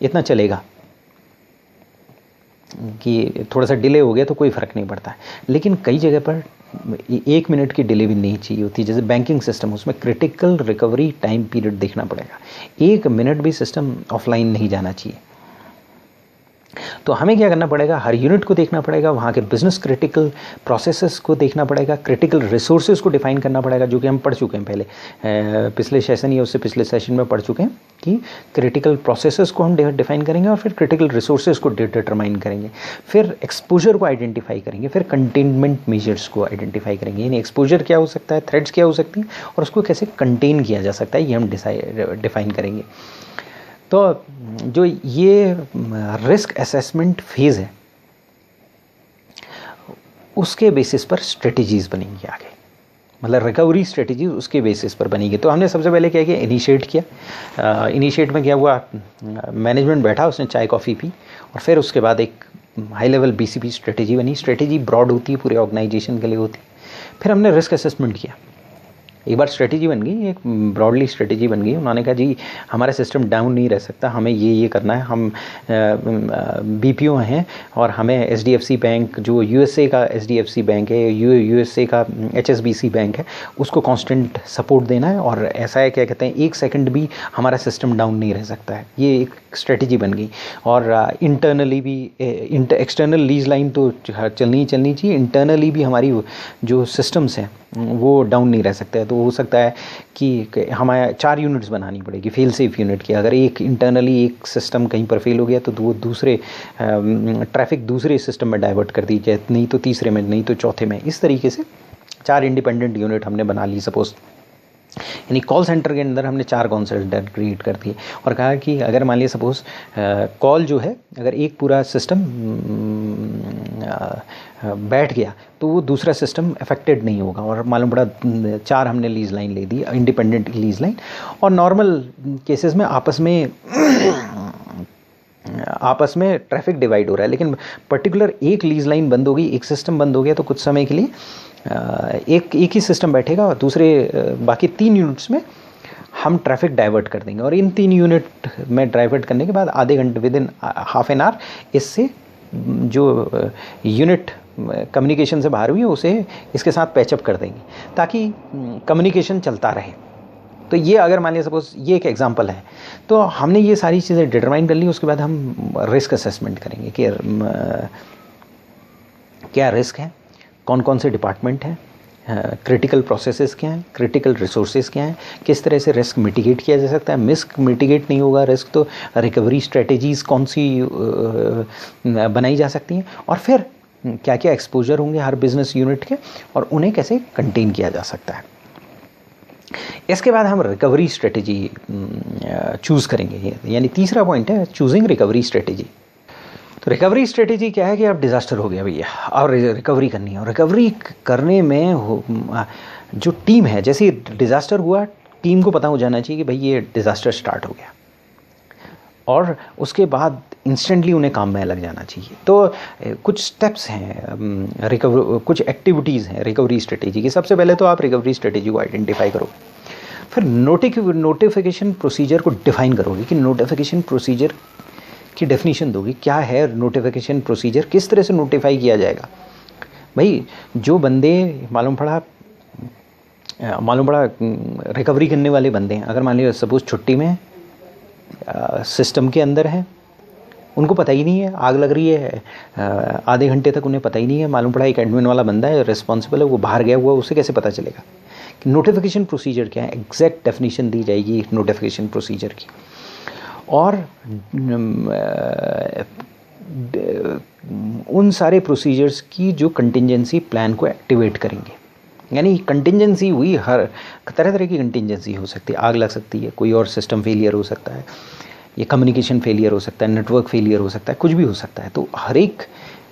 A: इतना चलेगा, कि थोड़ा सा डिले हो गया तो कोई फ़र्क नहीं पड़ता है। लेकिन कई जगह पर 1 मिनट की डिले भी नहीं चाहिए होती, जैसे बैंकिंग सिस्टम, उसमें क्रिटिकल रिकवरी टाइम पीरियड देखना पड़ेगा। 1 मिनट भी सिस्टम ऑफलाइन नहीं जाना चाहिए। तो हमें क्या करना पड़ेगा, हर यूनिट को देखना पड़ेगा, वहाँ के बिजनेस क्रिटिकल प्रोसेसेस को देखना पड़ेगा, क्रिटिकल रिसोर्सेज को डिफाइन करना पड़ेगा, जो कि हम पढ़ चुके हैं पहले पिछले सेशन या उससे पिछले सेशन में पढ़ चुके हैं कि क्रिटिकल प्रोसेसेस को हम डिफाइन करेंगे, और फिर क्रिटिकल रिसोर्सेज को डिटरमाइन करेंगे, फिर एक्सपोजर को आइडेंटिफाई करेंगे, फिर कंटेनमेंट मेजर्स को आइडेंटिफाई करेंगे। यानी एक्सपोजर क्या हो सकता है, थ्रेट्स क्या हो सकती हैं, और उसको कैसे कंटेन किया जा सकता है, ये हम डिफाइन करेंगे। तो जो ये रिस्क असेसमेंट फेज़ है, उसके बेसिस पर स्ट्रेटजीज़ बनेंगी आगे, मतलब रिकवरी स्ट्रेटजी उसके बेसिस पर बनेगी। तो हमने सबसे पहले क्या किया, इनिशिएट किया। इनिशिएट में क्या हुआ, मैनेजमेंट बैठा, उसने चाय कॉफ़ी पी, और फिर उसके बाद एक हाई लेवल बीसीपी स्ट्रेटजी बनी। स्ट्रेटजी ब्रॉड होती है, पूरे ऑर्गेनाइजेशन के लिए होती है। फिर हमने रिस्क असेसमेंट किया। एक बार स्ट्रेटजी बन गई, एक ब्रॉडली स्ट्रेटजी बन गई, उन्होंने कहा जी हमारा सिस्टम डाउन नहीं रह सकता, हमें ये करना है, हम बीपीओ हैं और हमें एचडीएफसी बैंक, जो यूएसए का एचडीएफसी बैंक है, यूएसए का एचएसबीसी बैंक है, उसको कांस्टेंट सपोर्ट देना है, और ऐसा है क्या कहते हैं, एक सेकंड भी हमारा सिस्टम डाउन नहीं रह सकता है। ये एक स्ट्रेटजी बन गई। और इंटरनली भी, एक्सटर्नल लीज लाइन तो चलनी ही चलनी चाहिए, इंटरनली भी हमारी जो सिस्टम्स हैं वो डाउन नहीं रह सकते हैं। तो हो सकता है कि हमें 4 यूनिट्स बनानी पड़ेगी, फेल सेफ यूनिट की। अगर एक इंटरनली एक सिस्टम कहीं पर फेल हो गया तो वो दूसरे ट्रैफिक दूसरे सिस्टम में डाइवर्ट कर दी जाए, नहीं तो तीसरे में, नहीं तो चौथे में। इस तरीके से 4 इंडिपेंडेंट यूनिट हमने बना ली सपोज। यानी कॉल सेंटर के अंदर हमने 4 कॉल सेंटर क्रिएट कर दिए और कहा कि अगर मान लिया सपोज़ कॉल जो है, अगर एक पूरा सिस्टम बैठ गया तो वो दूसरा सिस्टम अफेक्टेड नहीं होगा। और मालूम पड़ा 4 हमने लीज लाइन ले दी, इंडिपेंडेंट लीज लाइन। और नॉर्मल केसेस में आपस में ट्रैफिक डिवाइड हो रहा है, लेकिन पर्टिकुलर एक लीज लाइन बंद हो गई, एक सिस्टम बंद हो गया, तो कुछ समय के लिए एक ही सिस्टम बैठेगा और दूसरे बाकी 3 यूनिट्स में हम ट्रैफिक डाइवर्ट कर देंगे। और इन 3 यूनिट में डाइवर्ट करने के बाद आधे घंटे, with in half an hour, इससे जो यूनिट कम्युनिकेशन से बाहर हुई है उसे इसके साथ पैचअप कर देंगे ताकि कम्युनिकेशन चलता रहे। तो ये अगर मान लिया सपोज ये एक एग्जांपल है, तो हमने ये सारी चीज़ें डिटरमाइन कर ली। उसके बाद हम रिस्क असेसमेंट करेंगे कि क्या रिस्क है, कौन कौन से डिपार्टमेंट हैं, क्रिटिकल प्रोसेसेस क्या हैं, क्रिटिकल रिसोर्सेज क्या हैं, किस तरह से रिस्क मिटिगेट किया जा सकता है। रिस्क मिटिगेट नहीं होगा रिस्क, तो रिकवरी स्ट्रेटजीज़ कौन सी बनाई जा सकती हैं, और फिर क्या क्या एक्सपोजर होंगे हर बिजनेस यूनिट के, और उन्हें कैसे कंटेन किया जा सकता है। इसके बाद हम रिकवरी स्ट्रेटजी चूज़ करेंगे, यानी तीसरा पॉइंट है चूजिंग रिकवरी स्ट्रेटजी। तो रिकवरी स्ट्रेटजी क्या है कि अब डिज़ास्टर हो गया भैया और रिकवरी करनी है। और रिकवरी करने में जो टीम है, जैसे डिज़ास्टर हुआ टीम को पता हो जाना चाहिए कि भाई ये डिज़ास्टर स्टार्ट हो गया, और उसके बाद इंस्टेंटली उन्हें काम में लग जाना चाहिए। तो कुछ स्टेप्स हैं, कुछ एक्टिविटीज़ हैं रिकवरी स्ट्रेटजी की। सबसे पहले तो आप रिकवरी स्ट्रेटजी को आइडेंटिफाई करो, फिर नोटिफिकेशन प्रोसीजर को डिफाइन करोगे कि नोटिफिकेशन प्रोसीजर की डेफिनेशन दोगे, क्या है नोटिफिकेशन प्रोसीजर, किस तरह से नोटिफाई किया जाएगा। भाई जो बंदे मालूम पड़ा रिकवरी करने वाले बंदे हैं, अगर मान लिया सपोज छुट्टी में सिस्टम के अंदर है, उनको पता ही नहीं है आग लग रही है, आधे घंटे तक उन्हें पता ही नहीं है, मालूम पड़ा एक एडमिन वाला बंदा है रिस्पॉन्सिबल है, वो बाहर गया हुआ, उसे कैसे पता चलेगा कि नोटिफिकेशन प्रोसीजर क्या है। एग्जैक्ट डेफिनेशन दी जाएगी नोटिफिकेशन प्रोसीजर की। और उन सारे प्रोसीजर्स की जो कंटिंजेंसी प्लान को एक्टिवेट करेंगे। यानी कंटिंजेंसी हुई, हर तरह तरह की कंटिंजेंसी हो सकती है, आग लग सकती है, कोई और सिस्टम फेलियर हो सकता है, ये कम्युनिकेशन फेलियर हो सकता है, नेटवर्क फेलियर हो सकता है, कुछ भी हो सकता है। तो हर एक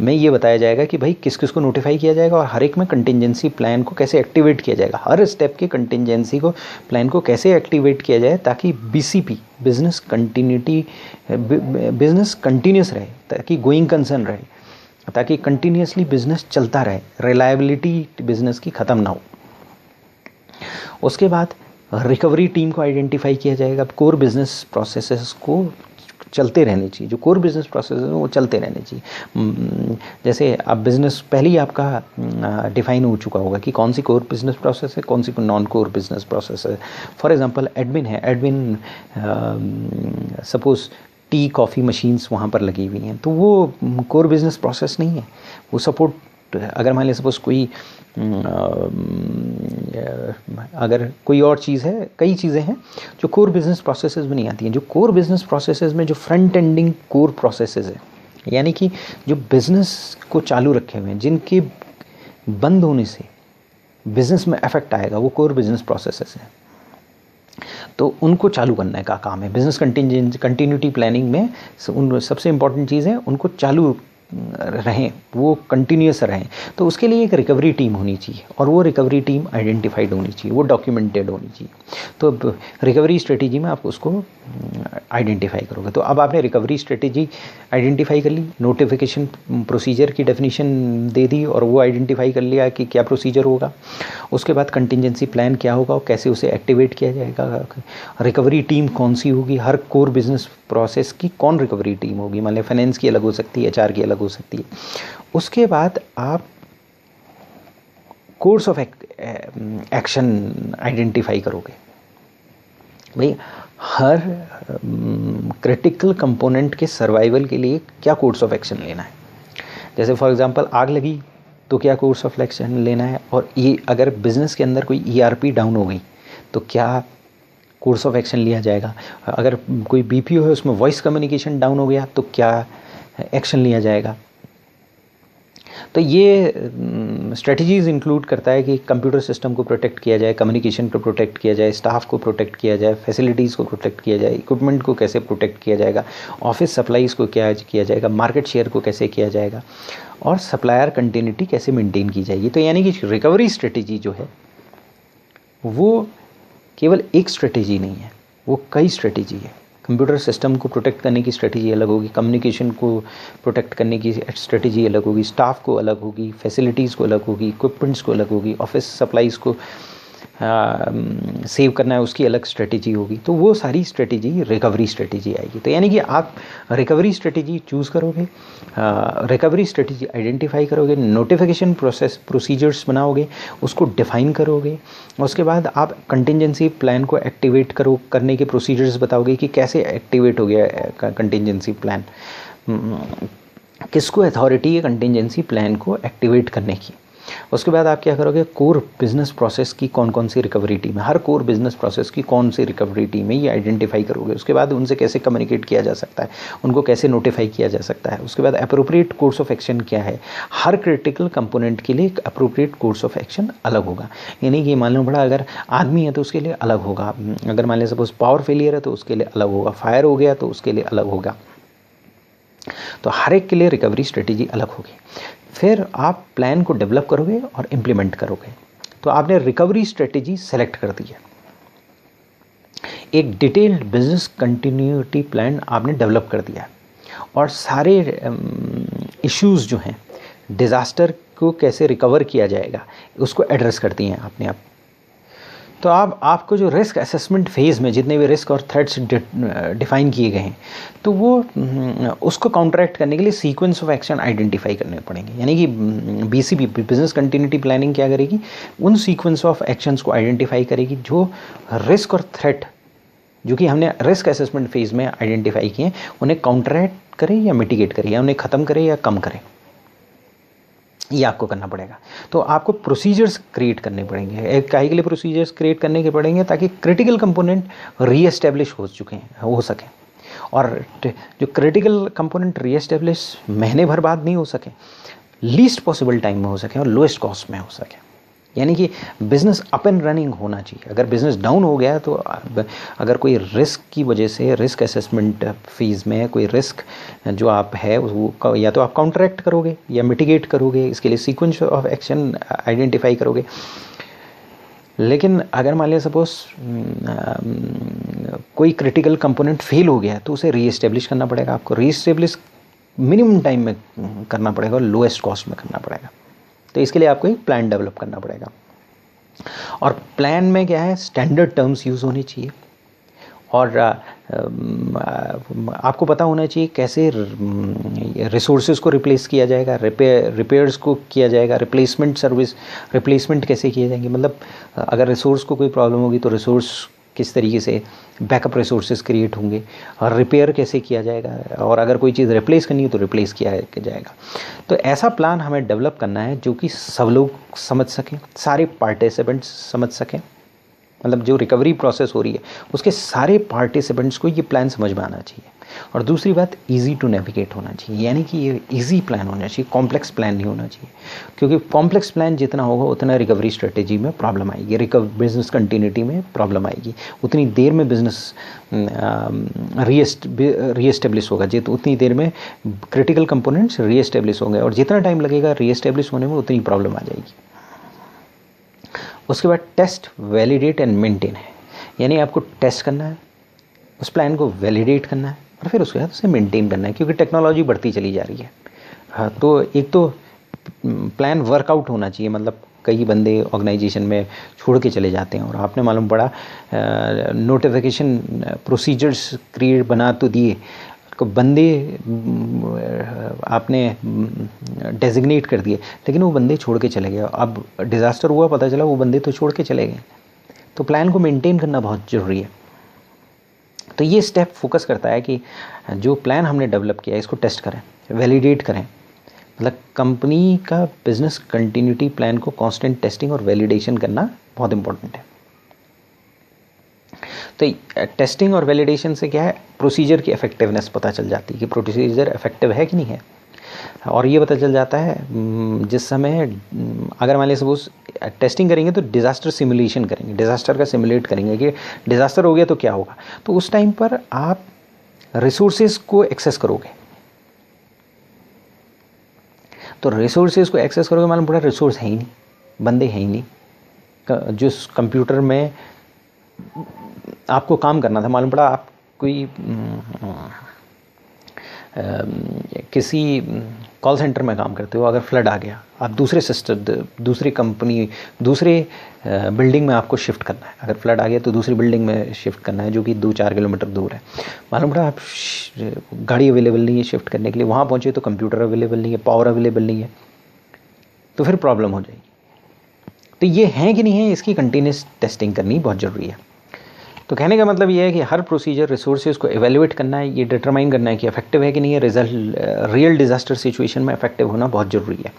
A: में ये बताया जाएगा कि भाई किस किस को नोटिफाई किया जाएगा और हर एक में कंटिंजेंसी प्लान को कैसे एक्टिवेट किया जाएगा, हर स्टेप के कंटिंजेंसी को प्लान को कैसे एक्टिवेट किया जाए ताकि बीसीपी बिजनेस कंटिन्यूस रहे, ताकि गोइंग कंसर्न रहे, ताकि कंटिन्यूसली बिजनेस चलता रहे, रिलायबिलिटी बिजनेस की ख़त्म ना हो। उसके बाद रिकवरी टीम को आइडेंटिफाई किया जाएगा। अब कोर बिजनेस प्रोसेसेस को चलते रहने चाहिए, जो कोर बिजनेस प्रोसेस है वो चलते रहने चाहिए। जैसे अब बिज़नेस पहले ही आपका डिफाइन हो चुका होगा कि कौन सी कोर बिजनेस प्रोसेस है, कौन सी नॉन कोर बिजनेस प्रोसेस है। फॉर एग्जांपल एडमिन है, admin suppose tea coffee machines वहाँ पर लगी हुई हैं, तो वो कोर बिजनेस प्रोसेस नहीं है, वो सपोर्ट। अगर मान लिया सपोज़ कोई अगर कोई और चीज़ है, कई चीज़ें हैं जो कोर बिजनेस प्रोसेसेस में नहीं आती हैं। जो कोर बिजनेस प्रोसेसेस में जो फ्रंट एंडिंग कोर प्रोसेसेस है, यानी कि जो बिज़नेस को चालू रखे हुए हैं, जिनके बंद होने से बिज़नेस में इफेक्ट आएगा, वो कोर बिजनेस प्रोसेसेस हैं। तो उनको चालू करने का काम है बिज़नेस कंटिन्यूटी प्लानिंग में। उन सबसे इम्पॉर्टेंट चीज़ है उनको चालू रहें, वो कंटिन्यूस रहें, तो उसके लिए एक रिकवरी टीम होनी चाहिए, और वो रिकवरी टीम आइडेंटिफाइड होनी चाहिए, वो डॉक्यूमेंटेड होनी चाहिए। तो रिकवरी स्ट्रेटेजी में आप उसको आइडेंटिफाई करोगे। तो अब आपने रिकवरी स्ट्रेटेजी आइडेंटिफाई कर ली, नोटिफिकेशन प्रोसीजर की डेफिनेशन दे दी और वो आइडेंटिफाई कर लिया कि क्या प्रोसीजर होगा। उसके बाद कंटिजेंसी प्लान क्या होगा और कैसे उसे एक्टिवेट किया जाएगा, रिकवरी टीम कौन सी होगी, हर कोर बिजनेस प्रोसेस की कौन रिकवरी टीम होगी, मान लें फाइनेंस की अलग हो सकती है, एचआर की अलग हो सकती है। उसके बाद आप कोर्स ऑफ एक्शन आइडेंटिफाई करोगे। भाई हर क्रिटिकल कंपोनेंट के सर्वाइवल के लिए क्या कोर्स ऑफ एक्शन लेना है। जैसे फॉर एग्जांपल आग लगी तो क्या कोर्स ऑफ एक्शन लेना है, और ये अगर बिज़नेस के अंदर कोई ईआरपी डाउन हो गई तो क्या कोर्स ऑफ एक्शन लिया जाएगा। अगर कोई बीपीओ है उसमें वॉइस कम्युनिकेशन डाउन हो गया तो क्या एक्शन लिया जाएगा। तो ये स्ट्रेटजीज़ इंक्लूड करता है कि कंप्यूटर सिस्टम को प्रोटेक्ट किया जाए, कम्युनिकेशन को प्रोटेक्ट किया जाए, स्टाफ को प्रोटेक्ट किया जाए, फैसिलिटीज़ को प्रोटेक्ट किया जाए, इक्विपमेंट को कैसे प्रोटेक्ट किया जाएगा, ऑफिस सप्लाईज़ को क्या किया जाएगा, मार्केट शेयर को कैसे किया जाएगा, और सप्लायर कंटिन्यूटी कैसे मेंटेन की जाएगी। तो यानी कि रिकवरी स्ट्रेटजी जो है वो केवल एक स्ट्रेटजी नहीं है, वो कई स्ट्रेटजी है। कंप्यूटर सिस्टम को प्रोटेक्ट करने की स्ट्रेटजी अलग होगी, कम्युनिकेशन को प्रोटेक्ट करने की स्ट्रेटजी अलग होगी, स्टाफ को अलग होगी, फैसिलिटीज़ को अलग होगी, इक्विपमेंट्स को अलग होगी, ऑफिस सप्लाईज़ को सेव करना है उसकी अलग स्ट्रेटजी होगी। तो वो सारी स्ट्रेटजी रिकवरी स्ट्रेटजी आएगी। तो यानी कि आप रिकवरी स्ट्रेटजी चूज़ करोगे, रिकवरी स्ट्रेटजी आइडेंटिफाई करोगे, नोटिफिकेशन प्रोसीजर्स बनाओगे, उसको डिफ़ाइन करोगे, उसके बाद आप कंटिजेंसी प्लान को एक्टिवेट करने के प्रोसीजर्स बताओगे कि कैसे एक्टिवेट हो गया कंटिजेंसी प्लान, किसको अथॉरिटी है कंटिजेंसी प्लान को एक्टिवेट करने की। उसके बाद आप क्या करोगे, कोर बिजनेस प्रोसेस की कौन कौन सी रिकवरी टीम है, हर कोर बिजनेस प्रोसेस की कौन सी रिकवरी टीम है ये आइडेंटिफाई करोगे। उसके बाद उनसे कैसे कम्युनिकेट किया जा सकता है, उनको कैसे नोटिफाई किया जा सकता है। उसके बाद अप्रोप्रिएट कोर्स ऑफ एक्शन क्या है, हर क्रिटिकल कंपोनेंट के लिए एक अप्रोप्रिएट कोर्स ऑफ एक्शन अलग होगा। यानी कि मान लो बड़ा अगर आदमी है तो उसके लिए अलग होगा, अगर मान लो सपोज पावर फेलियर है तो उसके लिए अलग होगा, फायर हो गया तो उसके लिए अलग होगा। तो हर एक के लिए रिकवरी स्ट्रेटजी अलग होगी। फिर आप प्लान को डेवलप करोगे और इम्प्लीमेंट करोगे। तो आपने रिकवरी स्ट्रेटजी सेलेक्ट कर दी है, एक डिटेल्ड बिजनेस कंटिन्यूटी प्लान आपने डेवलप कर दिया, और सारे इश्यूज़ जो हैं, डिज़ास्टर को कैसे रिकवर किया जाएगा उसको एड्रेस करती हैं आपने आप। तो आपको जो रिस्क असेसमेंट फेज़ में जितने भी रिस्क और थ्रेट्स डिफ़ाइन किए गए हैं, तो वो उसको काउंटरैक्ट करने के लिए सीक्वेंस ऑफ एक्शन आइडेंटिफाई करने पड़ेंगे। यानी कि बीसीपी बिजनेस कंटिन्यूटी प्लानिंग क्या करेगी, उन सीक्वेंस ऑफ एक्शंस को आइडेंटिफाई करेगी जो रिस्क और थ्रेट जो कि हमने रिस्क असेसमेंट फेज़ में आइडेंटिफाई किए हैं उन्हें काउंटरैक्ट करे या मिटिगेट करे, या उन्हें ख़त्म करे या कम करे, ये आपको करना पड़ेगा। तो आपको प्रोसीजर्स क्रिएट करने पड़ेंगे। एक काहे के लिए प्रोसीजर्स क्रिएट करने के पड़ेंगे, ताकि क्रिटिकल कंपोनेंट रीएस्टेब्लिश हो सकें, और जो क्रिटिकल कंपोनेंट रीएस्टेब्लिश महीने भर बाद नहीं हो सके, लीस्ट पॉसिबल टाइम में हो सके और लोएस्ट कॉस्ट में हो सके। यानी कि बिज़नेस अप एंड रनिंग होना चाहिए। अगर बिज़नेस डाउन हो गया तो अगर कोई रिस्क की वजह से रिस्क असेसमेंट फेज़ में कोई रिस्क जो आप है वो या तो आप काउंटरैक्ट करोगे या मिटिगेट करोगे, इसके लिए सीक्वेंस ऑफ एक्शन आइडेंटिफाई करोगे। लेकिन अगर मान लिया सपोज कोई क्रिटिकल कंपोनेंट फेल हो गया तो उसे रीएस्टेब्लिश करना पड़ेगा। आपको रीएस्टेब्लिश मिनिमम टाइम में करना पड़ेगा और लोएस्ट कॉस्ट में करना पड़ेगा। तो इसके लिए आपको एक प्लान डेवलप करना पड़ेगा, और प्लान में क्या है, स्टैंडर्ड टर्म्स यूज़ होनी चाहिए, और आपको पता होना चाहिए कैसे रिसोर्सेज को रिप्लेस किया जाएगा, रिपेयर्स को किया जाएगा, रिप्लेसमेंट कैसे किए जाएंगे। मतलब अगर रिसोर्स को कोई प्रॉब्लम होगी तो रिसोर्स किस तरीके से बैकअप रिसोर्सेज क्रिएट होंगे, और रिपेयर कैसे किया जाएगा, और अगर कोई चीज़ रिप्लेस करनी है तो रिप्लेस किया जाएगा। तो ऐसा प्लान हमें डेवलप करना है जो कि सब लोग समझ सकें, सारे पार्टिसिपेंट्स समझ सकें। मतलब जो रिकवरी प्रोसेस हो रही है उसके सारे पार्टिसिपेंट्स को ये प्लान समझ में आना चाहिए। और दूसरी बात इजी टू नेविगेट होना चाहिए, यानी कि ये इजी प्लान होना चाहिए, कॉम्प्लेक्स प्लान नहीं होना चाहिए, क्योंकि कॉम्प्लेक्स प्लान जितना होगा उतना रिकवरी स्ट्रेटेजी में प्रॉब्लम आएगी, बिजनेस कंटिन्यूटी में प्रॉब्लम आएगी, उतनी देर में बिजनेस रीएस्टेब्लिश होगा, तो उतनी देर में क्रिटिकल कंपोनेंट्स रीएस्टेब्लिश होंगे, और जितना टाइम लगेगा रीएस्टेब्लिश होने में उतनी प्रॉब्लम आ जाएगी। उसके बाद टेस्ट, वैलिडेट एंड मेंटेन है, यानी आपको टेस्ट करना है, उस प्लान को वैलिडेट करना है, और फिर उसके बाद उसे मेंटेन करना है, क्योंकि टेक्नोलॉजी बढ़ती चली जा रही है। हाँ, तो एक तो प्लान वर्कआउट होना चाहिए, मतलब कई बंदे ऑर्गेनाइजेशन में छोड़ के चले जाते हैं, और आपने मालूम पड़ा नोटिफिकेशन प्रोसीजर्स क्रिएट बना तो दिए, बंदे आपने डेजिग्नेट कर दिए, लेकिन वो बंदे छोड़ के चले गए, अब डिज़ास्टर हुआ, पता चला वो बंदे तो छोड़ के चले गए। तो प्लान को मेंटेन करना बहुत ज़रूरी है। तो ये स्टेप फोकस करता है कि जो प्लान हमने डेवलप किया है इसको टेस्ट करें, वैलिडेट करें, मतलब कंपनी का बिजनेस कंटिन्यूटी प्लान को कांस्टेंट टेस्टिंग और वैलिडेशन करना बहुत इंपॉर्टेंट है। तो टेस्टिंग और वैलिडेशन से क्या है, प्रोसीजर की इफेक्टिवनेस पता चल जाती है कि प्रोसीजर इफेक्टिव है कि नहीं है, और ये पता चल जाता है जिस समय अगर मान लीजिए सपोज टेस्टिंग करेंगे तो डिज़ास्टर सिमुलेशन करेंगे, डिज़ास्टर का सिमुलेट करेंगे कि डिज़ास्टर हो गया तो क्या होगा, तो उस टाइम पर आप रिसोर्सेज को एक्सेस करोगे, तो रिसोर्सेज को एक्सेस करोगे, मालूम पड़ा रिसोर्स है ही नहीं, बंदे हैं ही नहीं, जो कंप्यूटर में आपको काम करना था, मालूम पड़ा आप कोई किसी कॉल सेंटर में काम करते हो, अगर फ्लड आ गया, आप दूसरे सिस्टम, दूसरी कंपनी, दूसरे बिल्डिंग में आपको शिफ्ट करना है, अगर फ्लड आ गया तो दूसरी बिल्डिंग में शिफ्ट करना है जो कि 2-4 किलोमीटर दूर है, मालूम पड़ा आप गाड़ी अवेलेबल नहीं है शिफ्ट करने के लिए, वहाँ पहुँचे तो कंप्यूटर अवेलेबल नहीं है, पावर अवेलेबल नहीं है, तो फिर प्रॉब्लम हो जाएगी। तो ये है कि नहीं है, इसकी कंटिन्यूस टेस्टिंग करनी बहुत ज़रूरी है। तो कहने का मतलब ये है कि हर प्रोसीजर रिसोर्सेज को एवेल्युएट करना है, ये डिटरमाइन करना है कि इफेक्टिव है कि नहीं है, रियल डिज़ास्टर सिचुएशन में इफेक्टिव होना बहुत ज़रूरी है।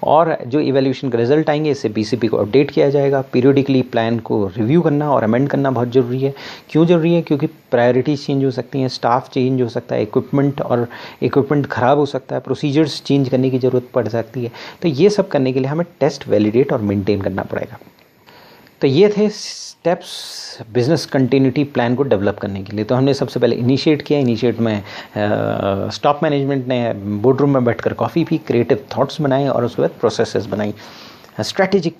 A: और जो इवैल्यूएशन का रिजल्ट आएंगे इससे बीसीपी को अपडेट किया जाएगा, पीरियडिकली प्लान को रिव्यू करना और अमेंड करना बहुत ज़रूरी है। क्यों ज़रूरी है? क्योंकि प्रायोरिटीज़ चेंज हो सकती हैं, स्टाफ चेंज हो सकता है, इक्विपमेंट ख़राब हो सकता है, प्रोसीजर्स चेंज करने की ज़रूरत पड़ सकती है। तो ये सब करने के लिए हमें टेस्ट, वैलिडेट और मेंटेन करना पड़ेगा। तो ये थे स्टेप्स बिजनेस कंटिन्यूटी प्लान को डेवलप करने के लिए। तो हमने सबसे पहले इनिशिएट किया, इनिशिएट में स्टॉप मैनेजमेंट ने बोर्ड रूम में बैठकर कॉफ़ी पी, क्रिएटिव थॉट्स बनाए और उसके बाद प्रोसेसेस बनाई, स्ट्रैटेजिक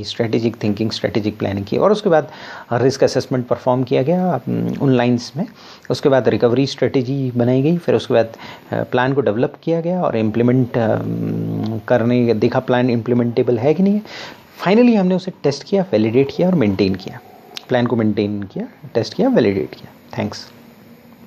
A: स्ट्रैटेजिक प्लानिंग की, और उसके बाद रिस्क असेसमेंट परफॉर्म किया गया उन लाइंस में। उसके बाद रिकवरी स्ट्रेटेजी बनाई गई, फिर उसके बाद प्लान को डेवलप किया गया और इम्प्लीमेंट करने देखा प्लान इम्प्लीमेंटेबल है कि नहीं है। फाइनली हमने उसे टेस्ट किया, वैलिडेट किया और मेंटेन किया, प्लान को मेंटेन किया, टेस्ट किया, वैलिडेट किया। थैंक्स।